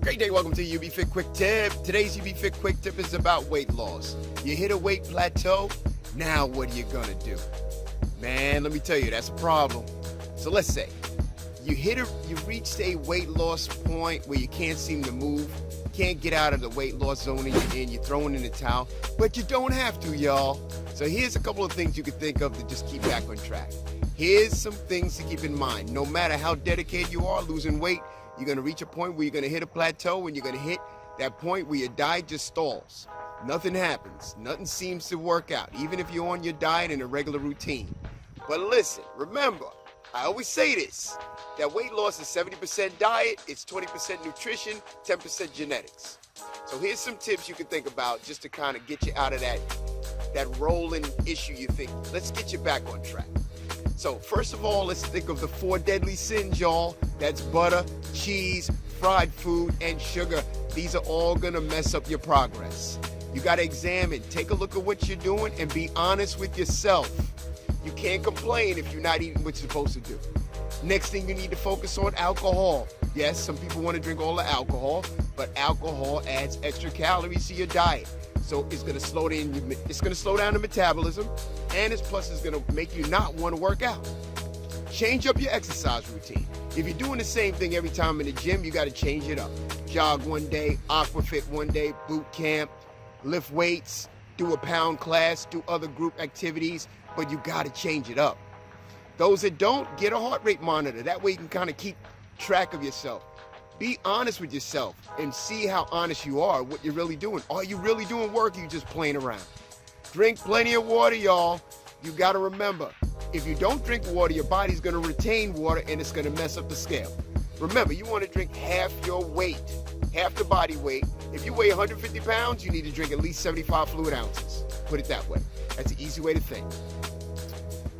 Great day, welcome to youbfit Quick Tip. Today's youbfit Quick Tip is about weight loss. You hit a weight plateau, now what are you gonna do? Man, let me tell you, that's a problem. So let's say you reached a weight loss point where you can't seem to move, can't get out of the weight loss zone and you're throwing in the towel, but you don't have to, y'all. So here's a couple of things you can think of to just keep back on track. Here's some things to keep in mind. No matter how dedicated you are losing weight, you're going to reach a point where you're going to hit a plateau, and you're going to hit that point where your diet just stalls. Nothing happens. Nothing seems to work out, even if you're on your diet in a regular routine. But listen, remember, I always say this, that weight loss is 70% diet, it's 20% nutrition, 10% genetics. So here's some tips you can think about just to kind of get you out of that rolling issue you think. Let's get you back on track. So first of all, let's think of the 4 deadly sins, y'all. That's butter, cheese, fried food, and sugar. These are all gonna mess up your progress. You gotta examine, take a look at what you're doing, and be honest with yourself. You can't complain if you're not eating what you're supposed to do. Next thing you need to focus on, alcohol. Yes, some people want to drink all the alcohol, but alcohol adds extra calories to your diet. So it's going to slow down the metabolism, and it's going to make you not want to work out. Change up your exercise routine. If you're doing the same thing every time in the gym, you got to change it up. Jog one day, Aquafit one day, bootcamp, lift weights, do a pound class, do other group activities, but you got to change it up. Those that don't, get a heart rate monitor. That way you can kind of keep track of yourself. Be honest with yourself and see how honest you are, what you're really doing. Are you really doing work or are you just playing around? Drink plenty of water, y'all. You got to remember, if you don't drink water, your body's going to retain water and it's going to mess up the scale. Remember, you want to drink half your weight, half the body weight. If you weigh 150 pounds, you need to drink at least 75 fluid ounces. Put it that way. That's an easy way to think.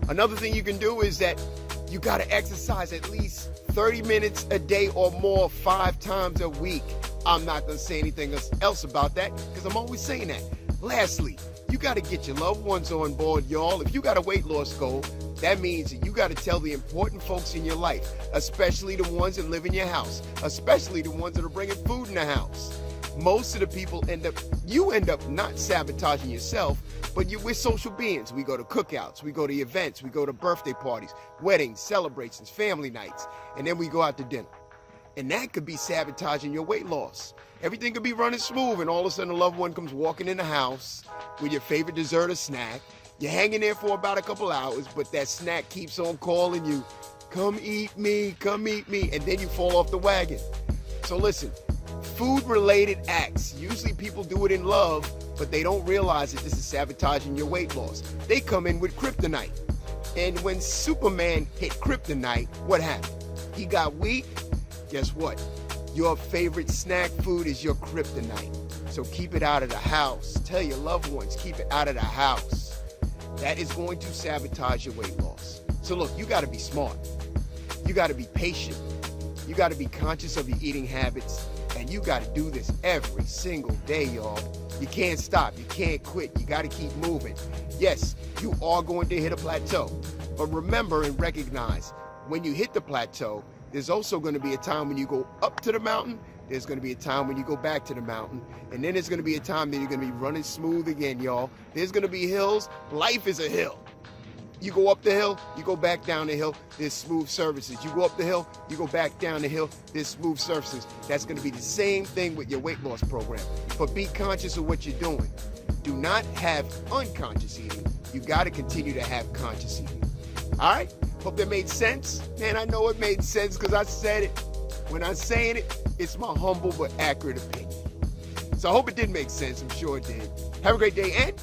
Another thing you can do is that you got to exercise at least 30 minutes a day or more 5 times a week. I'm not going to say anything else about that because I'm always saying that. Lastly, you got to get your loved ones on board, y'all. If you got a weight loss goal, that means that you got to tell the important folks in your life, especially the ones that live in your house, especially the ones that are bringing food in the house. Most of the people end up not sabotaging yourself, but we're social beings. We go to cookouts, we go to events, we go to birthday parties, weddings, celebrations, family nights, and then we go out to dinner. And that could be sabotaging your weight loss. Everything could be running smooth, and all of a sudden a loved one comes walking in the house with your favorite dessert or snack. You're hanging there for about a couple hours, but that snack keeps on calling you, come eat me, and then you fall off the wagon. So listen, food-related acts, usually people do it in love, but they don't realize that this is sabotaging your weight loss. They come in with kryptonite. And when Superman hit kryptonite, what happened? He got weak. Guess what? Your favorite snack food is your kryptonite. So keep it out of the house. Tell your loved ones, keep it out of the house. That is going to sabotage your weight loss. So look, you got to be smart. You got to be patient. You got to be conscious of your eating habits. And you got to do this every single day, y'all. You can't stop. You can't quit. You got to keep moving. Yes, you are going to hit a plateau. But remember and recognize, when you hit the plateau, there's also going to be a time when you go up to the mountain. There's going to be a time when you go back to the mountain. And then there's going to be a time that you're going to be running smooth again, y'all. There's going to be hills. Life is a hill. You go up the hill, you go back down the hill, there's smooth surfaces. You go up the hill, you go back down the hill, there's smooth surfaces. That's going to be the same thing with your weight loss program. But be conscious of what you're doing. Do not have unconscious eating. You got to continue to have conscious eating. All right? Hope that made sense. Man, I know it made sense because I said it. When I'm saying it, it's my humble but accurate opinion. So I hope it did make sense. I'm sure it did. Have a great day and